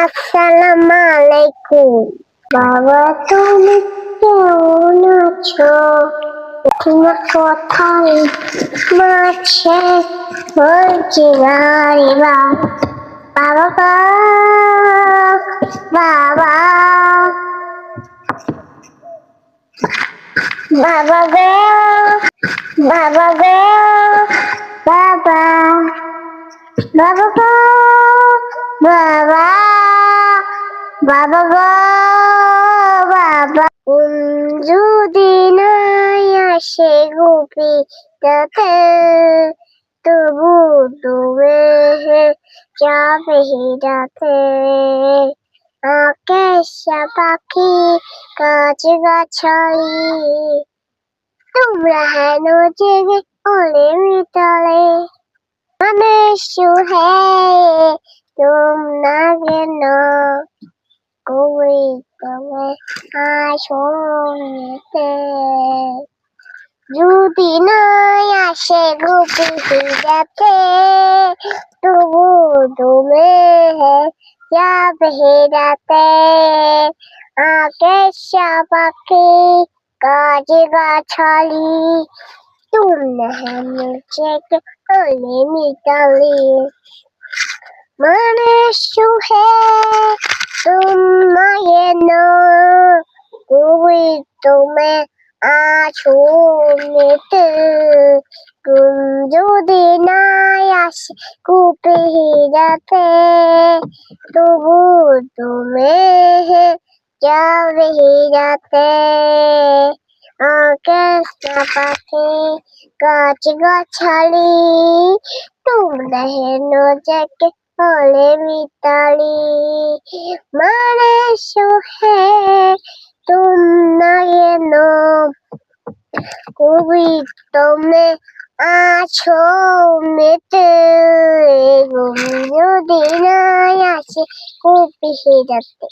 আসসালামু আলাইকুম। বাবা তুমি কেমন আছো? তোমার কথায় মাছে বলছি না রে বাবা গো, বাবা বাবা গো, বাবা গো, বাবা বাবা গো, বাবা বাবা গো, বাবা যদি নাই আসে গোপীটাতে, তবু তুমি যাবে হিরাতে। আকাশে পাখি গাছ গাছালি, তোমরা হেন জেগে ওলে মিটালে। মানুষ হে তোমরা কেন কই তবে আসতে, যদি নাই আসে গোপী হিরাতে, তবু তুমি যাবে হিরাতে। আকাশে পাখি গাছ গাছালি, তোমরা হেন জেগে ওলে মিটালে। মানুষ হে তোমরা কেন কই তুমি আছো মেতে, যদি নাই আসে গোপী হিরাতে, তবু তুমি যাবে হিরাতে। আকাশে পাখি গাছ গাছালি, তোমরা হেন জেগে ওলে মিতালি। মানুষ হে তোমরা কেন কই তুমি আছো মেতে, যদি নাই আসে গোপী হিরাতে।